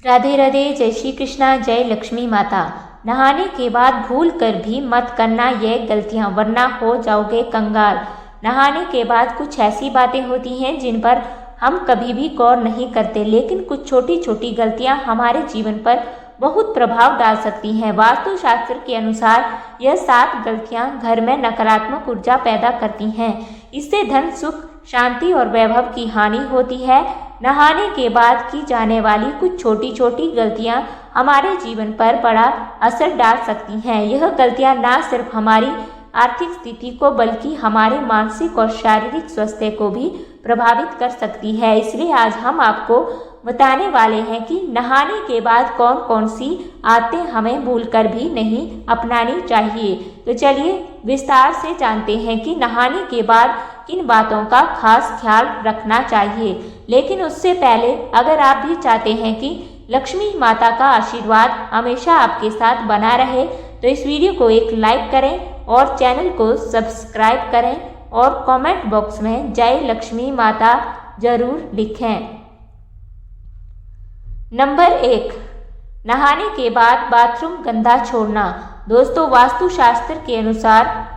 राधे राधे, जय श्री कृष्णा, जय लक्ष्मी माता। नहाने के बाद भूल कर भी मत करना ये गलतियां, वरना हो जाओगे कंगाल। नहाने के बाद कुछ ऐसी बातें होती हैं जिन पर हम कभी भी गौर नहीं करते, लेकिन कुछ छोटी छोटी गलतियां हमारे जीवन पर बहुत प्रभाव डाल सकती हैं। वास्तु शास्त्र के अनुसार यह 7 गलतियां घर में नकारात्मक ऊर्जा पैदा करती हैं। इससे धन, सुख, शांति और वैभव की हानि होती है। नहाने के बाद की जाने वाली कुछ छोटी छोटी गलतियां हमारे जीवन पर बड़ा असर डाल सकती हैं। यह गलतियां न सिर्फ हमारी आर्थिक स्थिति को बल्कि हमारे मानसिक और शारीरिक स्वास्थ्य को भी प्रभावित कर सकती है। इसलिए आज हम आपको बताने वाले हैं कि नहाने के बाद कौन कौन सी आदतें हमें भूलकर भी नहीं अपनानी चाहिए। तो चलिए विस्तार से जानते हैं कि नहाने के बाद किन बातों का खास ख्याल रखना चाहिए। लेकिन उससे पहले अगर आप भी चाहते हैं कि लक्ष्मी माता का आशीर्वाद हमेशा आपके साथ बना रहे तो इस वीडियो को एक लाइक करें और चैनल को सब्सक्राइब करें और कमेंट बॉक्स में जय लक्ष्मी माता जरूर लिखें। नंबर 1, नहाने के बाद बाथरूम गंदा छोड़ना। दोस्तों, वास्तुशास्त्र के अनुसार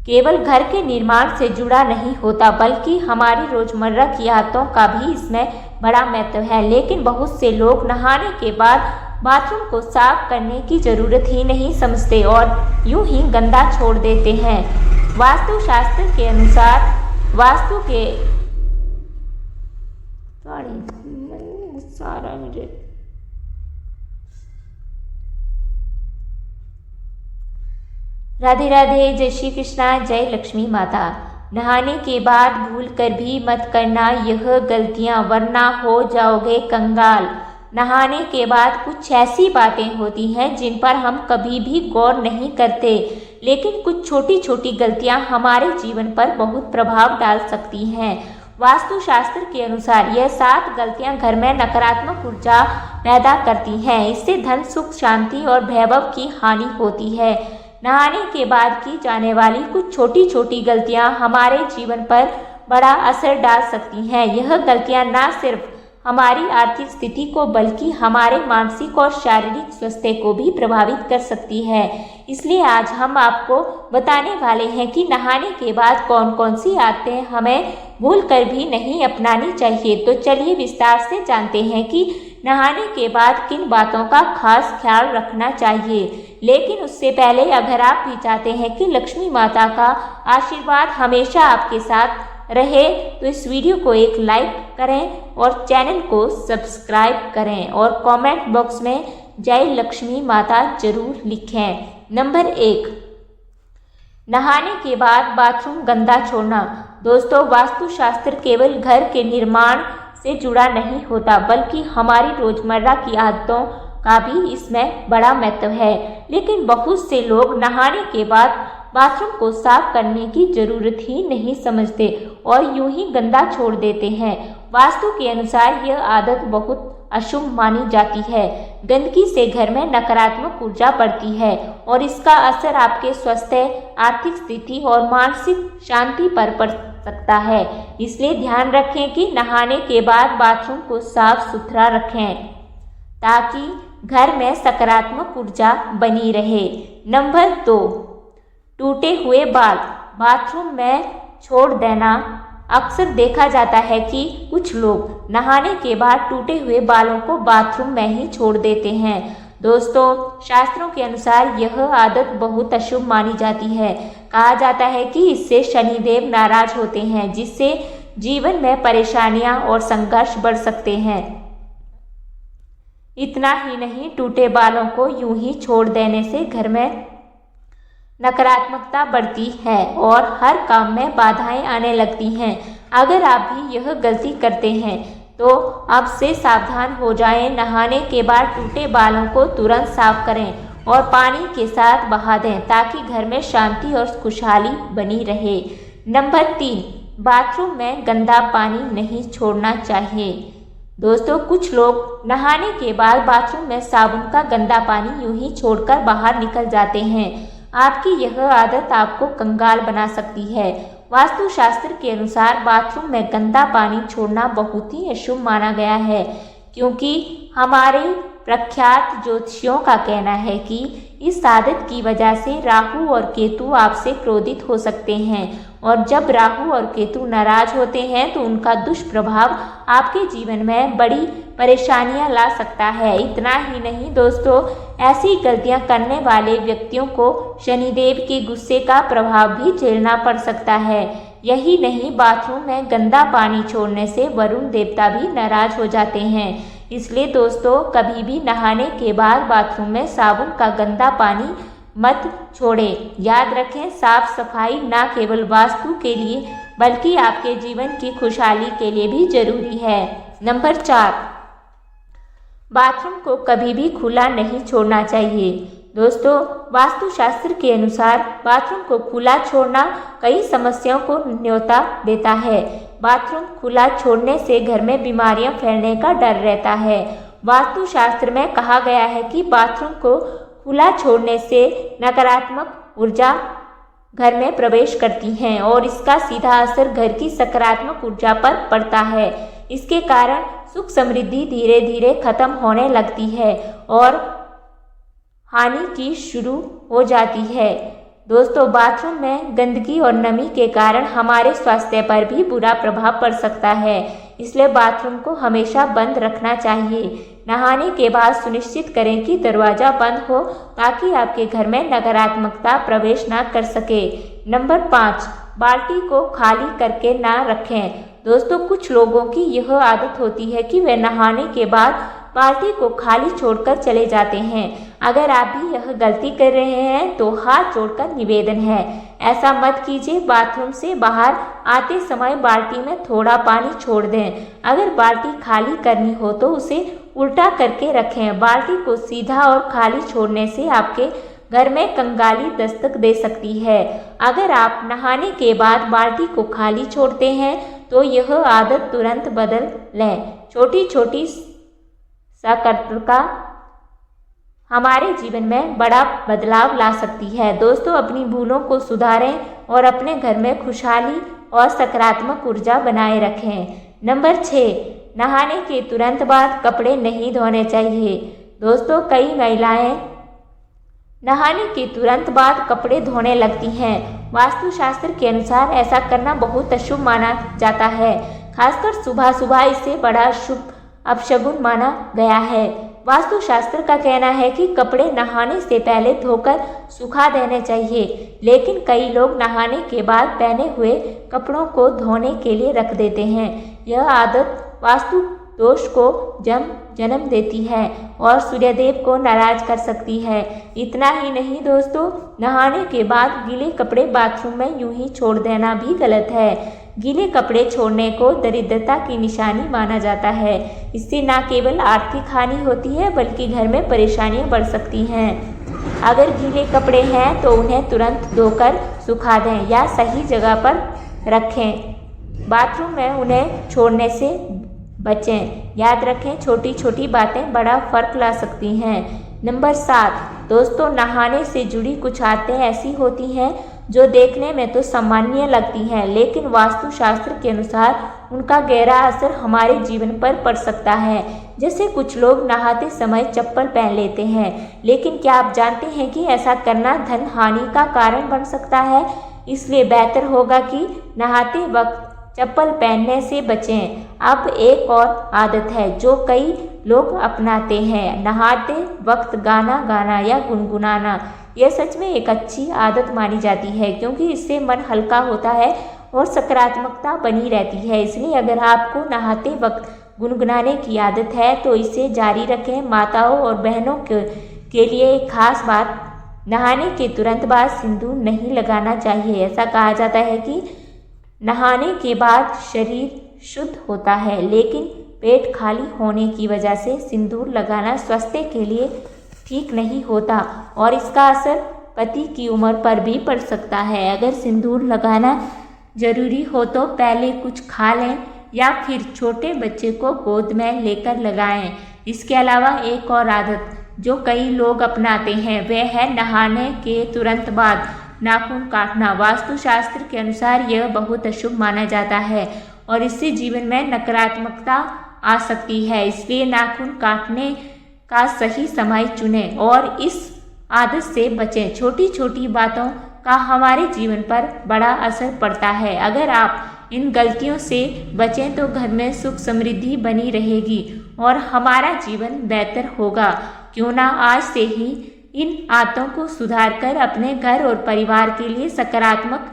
केवल घर के निर्माण से जुड़ा नहीं होता बल्कि हमारी रोजमर्रा की आदतों का भी इसमें बड़ा महत्व है। लेकिन बहुत से लोग नहाने के बाद बाथरूम को साफ करने की जरूरत ही नहीं समझते और यूं ही गंदा छोड़ देते हैं। वास्तुशास्त्र के अनुसार राधे राधे, जय श्री कृष्णा, जय लक्ष्मी माता। नहाने के बाद भूल कर भी मत करना यह गलतियां, वरना हो जाओगे कंगाल। नहाने के बाद कुछ ऐसी बातें होती हैं जिन पर हम कभी भी गौर नहीं करते, लेकिन कुछ छोटी छोटी गलतियां हमारे जीवन पर बहुत प्रभाव डाल सकती हैं। वास्तुशास्त्र के अनुसार यह 7 गलतियां घर में नकारात्मक ऊर्जा पैदा करती हैं। इससे धन, सुख, शांति और वैभव की हानि होती है। नहाने के बाद की जाने वाली कुछ छोटी छोटी गलतियां हमारे जीवन पर बड़ा असर डाल सकती हैं। यह गलतियां न सिर्फ हमारी आर्थिक स्थिति को बल्कि हमारे मानसिक और शारीरिक स्वास्थ्य को भी प्रभावित कर सकती है। इसलिए आज हम आपको बताने वाले हैं कि नहाने के बाद कौन कौन सी आदतें हमें भूल कर भी नहीं अपनानी चाहिए। तो चलिए विस्तार से जानते हैं कि नहाने के बाद किन बातों का खास ख्याल रखना चाहिए। लेकिन उससे पहले अगर आप भी चाहते हैं कि लक्ष्मी माता का आशीर्वाद हमेशा आपके साथ रहे तो इस वीडियो को एक लाइक करें और चैनल को सब्सक्राइब करें और कमेंट बॉक्स में जय लक्ष्मी माता जरूर लिखें। नंबर 1, नहाने के बाद बाथरूम गंदा छोड़ना। दोस्तों, वास्तुशास्त्र केवल घर के निर्माण से जुड़ा नहीं होता बल्कि हमारी रोजमर्रा की आदतों का भी इसमें बड़ा महत्व है। लेकिन बहुत से लोग नहाने के बाद बाथरूम को साफ करने की जरूरत ही नहीं समझते और यूं ही गंदा छोड़ देते हैं। वास्तु के अनुसार यह आदत बहुत अशुभ मानी जाती है। गंदगी से घर में नकारात्मक ऊर्जा बढ़ती है और इसका असर आपके स्वास्थ्य, आर्थिक स्थिति और मानसिक शांति पर पड़ सकता है। इसलिए ध्यान रखें कि नहाने के बाद बाथरूम को साफ सुथरा रखें ताकि घर में सकारात्मक ऊर्जा बनी रहे। नंबर 2, टूटे हुए बाल बाथरूम में छोड़ देना। अक्सर देखा जाता है कि कुछ लोग नहाने के बाद टूटे हुए बालों को बाथरूम में ही छोड़ देते हैं। दोस्तों, शास्त्रों के अनुसार यह आदत बहुत अशुभ मानी जाती है। कहा जाता है कि इससे शनिदेव नाराज होते हैं, जिससे जीवन में परेशानियां और संघर्ष बढ़ सकते हैं। इतना ही नहीं, टूटे बालों को यूं ही छोड़ देने से घर में नकारात्मकता बढ़ती है और हर काम में बाधाएं आने लगती हैं। अगर आप भी यह गलती करते हैं तो अब से सावधान हो जाएं। नहाने के बाद टूटे बालों को तुरंत साफ करें और पानी के साथ बहा दें ताकि घर में शांति और खुशहाली बनी रहे। नंबर 3, बाथरूम में गंदा पानी नहीं छोड़ना चाहिए। दोस्तों, कुछ लोग नहाने के बाद बाथरूम में साबुन का गंदा पानी यूं ही छोड़कर बाहर निकल जाते हैं। आपकी यह आदत आपको कंगाल बना सकती है। वास्तुशास्त्र के अनुसार बाथरूम में गंदा पानी छोड़ना बहुत ही अशुभ माना गया है। क्योंकि हमारे प्रख्यात ज्योतिषियों का कहना है कि इस आदत की वजह से राहु और केतु आपसे क्रोधित हो सकते हैं और जब राहु और केतु नाराज होते हैं तो उनका दुष्प्रभाव आपके जीवन में बड़ी परेशानियां ला सकता है। इतना ही नहीं दोस्तों, ऐसी गलतियां करने वाले व्यक्तियों को शनिदेव के गुस्से का प्रभाव भी झेलना पड़ सकता है। यही नहीं, बाथरूम में गंदा पानी छोड़ने से वरुण देवता भी नाराज हो जाते हैं। इसलिए दोस्तों, कभी भी नहाने के बाद बाथरूम में साबुन का गंदा पानी मत छोड़ें। याद रखें, साफ सफाई न केवल वास्तु के लिए बल्कि आपके जीवन की खुशहाली के लिए भी जरूरी है। नंबर 4, बाथरूम को कभी भी खुला नहीं छोड़ना चाहिए। दोस्तों, वास्तुशास्त्र के अनुसार बाथरूम को खुला छोड़ना कई समस्याओं को न्योता देता है। बाथरूम खुला छोड़ने से घर में बीमारियां फैलने का डर रहता है। वास्तुशास्त्र में कहा गया है कि बाथरूम को खुला छोड़ने से नकारात्मक ऊर्जा घर में प्रवेश करती हैं और इसका सीधा असर घर की सकारात्मक ऊर्जा पर पड़ता है। इसके कारण सुख समृद्धि धीरे धीरे खत्म होने लगती है और हानि की शुरू हो जाती है। दोस्तों, बाथरूम में गंदगी और नमी के कारण हमारे स्वास्थ्य पर भी बुरा प्रभाव पड़ सकता है, इसलिए बाथरूम को हमेशा बंद रखना चाहिए। नहाने के बाद सुनिश्चित करें कि दरवाज़ा बंद हो ताकि आपके घर में नकारात्मकता प्रवेश ना कर सके। नंबर 5, बाल्टी को खाली करके ना रखें। दोस्तों, कुछ लोगों की यह आदत होती है कि वे नहाने के बाद बाल्टी को खाली छोड़कर चले जाते हैं। अगर आप भी यह गलती कर रहे हैं तो हाथ जोड़कर निवेदन है, ऐसा मत कीजिए। बाथरूम से बाहर आते समय बाल्टी में थोड़ा पानी छोड़ दें। अगर बाल्टी खाली करनी हो तो उसे उल्टा करके रखें। बाल्टी को सीधा और खाली छोड़ने से आपके घर में कंगाली दस्तक दे सकती है। अगर आप नहाने के बाद बाल्टी को खाली छोड़ते हैं तो यह आदत तुरंत बदल लें। छोटी छोटी सतर्कता हमारे जीवन में बड़ा बदलाव ला सकती है। दोस्तों, अपनी भूलों को सुधारें और अपने घर में खुशहाली और सकारात्मक ऊर्जा बनाए रखें। नंबर 6, नहाने के तुरंत बाद कपड़े नहीं धोने चाहिए। दोस्तों, कई महिलाएं नहाने के तुरंत बाद कपड़े धोने लगती हैं। वास्तुशास्त्र के अनुसार ऐसा करना बहुत अशुभ माना जाता है, खासकर सुबह सुबह इसे बड़ा शुभ अपशगुन माना गया है। वास्तुशास्त्र का कहना है कि कपड़े नहाने से पहले धोकर सुखा देने चाहिए, लेकिन कई लोग नहाने के बाद पहने हुए कपड़ों को धोने के लिए रख देते हैं। यह आदत वास्तु दोष को जन्म देती है और सूर्यदेव को नाराज कर सकती है। इतना ही नहीं दोस्तों, नहाने के बाद गीले कपड़े बाथरूम में यूं ही छोड़ देना भी गलत है। गीले कपड़े छोड़ने को दरिद्रता की निशानी माना जाता है। इससे न केवल आर्थिक हानि होती है बल्कि घर में परेशानियां बढ़ सकती हैं। अगर गीले कपड़े हैं तो उन्हें तुरंत धोकर सुखा दें या सही जगह पर रखें। बाथरूम में उन्हें छोड़ने से बचें। याद रखें, छोटी छोटी बातें बड़ा फर्क ला सकती हैं। नंबर 7, दोस्तों, नहाने से जुड़ी कुछ आदतें ऐसी होती हैं जो देखने में तो सामान्य लगती हैं, लेकिन वास्तुशास्त्र के अनुसार उनका गहरा असर हमारे जीवन पर पड़ सकता है। जैसे कुछ लोग नहाते समय चप्पल पहन लेते हैं, लेकिन क्या आप जानते हैं कि ऐसा करना धन हानि का कारण बन सकता है? इसलिए बेहतर होगा कि नहाते वक्त चप्पल पहनने से बचें। अब एक और आदत है जो कई लोग अपनाते हैं, नहाते वक्त गाना गाना या गुनगुनाना। यह सच में एक अच्छी आदत मानी जाती है क्योंकि इससे मन हल्का होता है और सकारात्मकता बनी रहती है। इसलिए अगर आपको नहाते वक्त गुनगुनाने की आदत है तो इसे जारी रखें। माताओं और बहनों के लिए एक खास बात, नहाने के तुरंत बाद सिंदूर नहीं लगाना चाहिए। ऐसा कहा जाता है कि नहाने के बाद शरीर शुद्ध होता है, लेकिन पेट खाली होने की वजह से सिंदूर लगाना स्वास्थ्य के लिए ठीक नहीं होता और इसका असर पति की उम्र पर भी पड़ सकता है। अगर सिंदूर लगाना जरूरी हो तो पहले कुछ खा लें या फिर छोटे बच्चे को गोद में लेकर लगाएं। इसके अलावा एक और आदत जो कई लोग अपनाते हैं वह है नहाने के तुरंत बाद नाखून काटना। वास्तुशास्त्र के अनुसार यह बहुत अशुभ माना जाता है और इससे जीवन में नकारात्मकता आ सकती है। इसलिए नाखून काटने का सही समय चुनें और इस आदत से बचें। छोटी छोटी बातों का हमारे जीवन पर बड़ा असर पड़ता है। अगर आप इन गलतियों से बचें तो घर में सुख समृद्धि बनी रहेगी और हमारा जीवन बेहतर होगा। क्यों ना आज से ही इन आदतों को सुधार कर अपने घर और परिवार के लिए सकारात्मक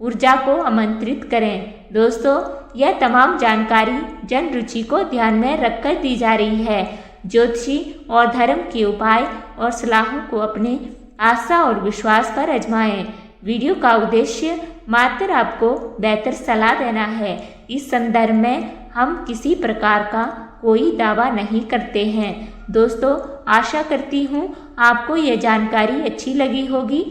ऊर्जा को आमंत्रित करें। दोस्तों, यह तमाम जानकारी जन रुचि को ध्यान में रखकर दी जा रही है। ज्योतिषी और धर्म के उपाय और सलाहों को अपने आस्था और विश्वास पर आजमाएं। वीडियो का उद्देश्य मात्र आपको बेहतर सलाह देना है। इस संदर्भ में हम किसी प्रकार का कोई दावा नहीं करते हैं। दोस्तों, आशा करती हूँ आपको यह जानकारी अच्छी लगी होगी।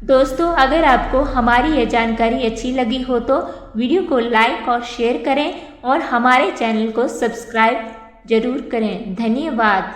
दोस्तों, अगर आपको हमारी यह जानकारी अच्छी लगी हो तो वीडियो को लाइक और शेयर करें और हमारे चैनल को सब्सक्राइब जरूर करें। धन्यवाद।